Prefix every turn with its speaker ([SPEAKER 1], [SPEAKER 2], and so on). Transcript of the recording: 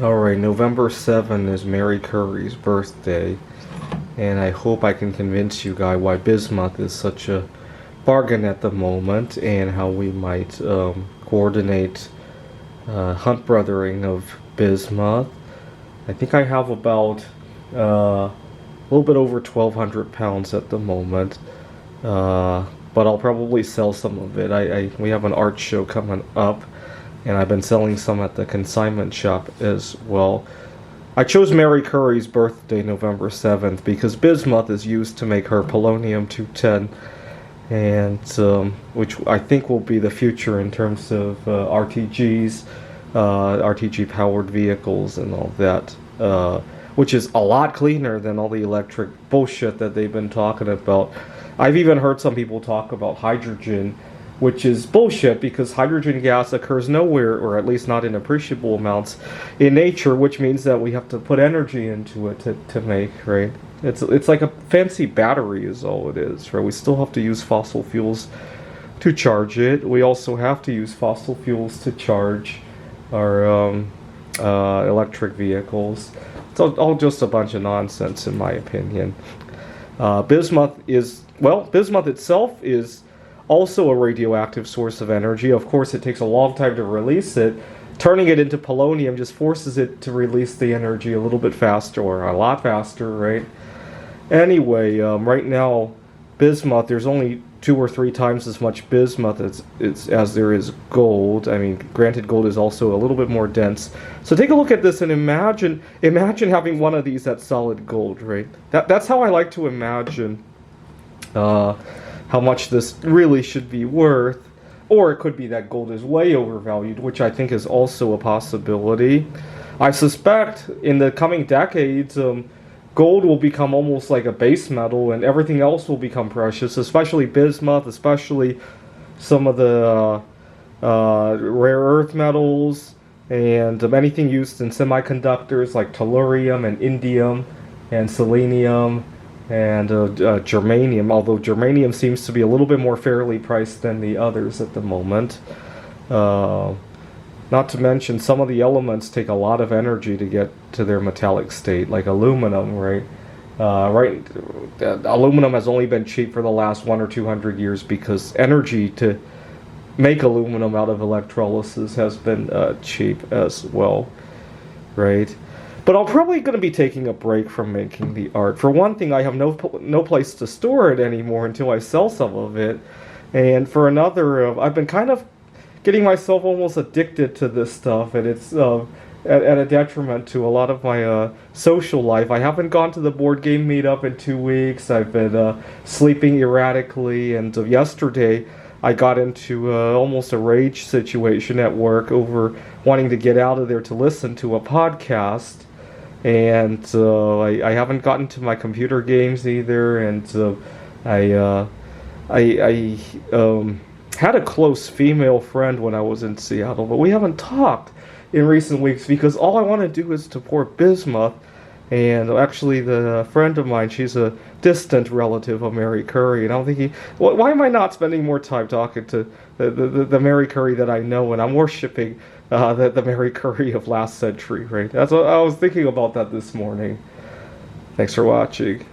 [SPEAKER 1] Alright, November 7 is Mary Curry's birthday, and I hope I can convince you guys why Bismuth is such a bargain at the moment, and how we might coordinate hunt brothering of Bismuth. I think I have about a little bit over 1,200 pounds at the moment, but I'll probably sell some of it. We have an art show coming up, and I've been selling some at the consignment shop as well. I chose Mary Curry's birthday, November 7th, because bismuth is used to make her polonium-210, and which I think will be the future in terms of RTGs, RTG-powered vehicles and all that, which is a lot cleaner than all the electric bullshit that they've been talking about. I've even heard some people talk about hydrogen, which is bullshit, because hydrogen gas occurs nowhere, or at least not in appreciable amounts, in nature, which means that we have to put energy into it to make, right? It's like a fancy battery is all it is, right? We still have to use fossil fuels to charge it. We also have to use fossil fuels to charge our electric vehicles. It's all just a bunch of nonsense, in my opinion. Bismuth itself is also a radioactive source of energy. Of course, it takes a long time to release it. Turning it into polonium just forces it to release the energy a little bit faster, or a lot faster, right? Anyway, right now, bismuth, there's only 2 or 3 times as much bismuth as there is gold. I mean, granted, gold is also a little bit more dense. So take a look at this and imagine having one of these that's solid gold, right? That's how I like to imagine how much this really should be worth. Or it could be that gold is way overvalued, which I think is also a possibility. I suspect in the coming decades, gold will become almost like a base metal, and everything else will become precious, especially bismuth, especially some of the rare earth metals, and anything used in semiconductors like tellurium and indium and selenium and germanium, although germanium seems to be a little bit more fairly priced than the others at the moment. Not to mention, some of the elements take a lot of energy to get to their metallic state, like aluminum, right? Aluminum has only been cheap for the last 100 or 200 years because energy to make aluminum out of electrolysis has been cheap as well, right? But I'm probably going to be taking a break from making the art. For one thing, I have no place to store it anymore until I sell some of it. And for another, I've been kind of getting myself almost addicted to this stuff, and it's at a detriment to a lot of my social life. I haven't gone to the board game meetup in 2 weeks. I've been sleeping erratically, and yesterday I got into almost a rage situation at work over wanting to get out of there to listen to a podcast. And I haven't gotten to my computer games either, and I had a close female friend when I was in Seattle, but we haven't talked in recent weeks because all I want to do is to pour bismuth. And actually, the friend of mine, she's a distant relative of Mary Curry, and I'm thinking, why am I not spending more time talking to the Mary Curry that I know when I'm worshipping the Mary Curry of last century, right? That's what I was thinking about that this morning. Thanks for watching.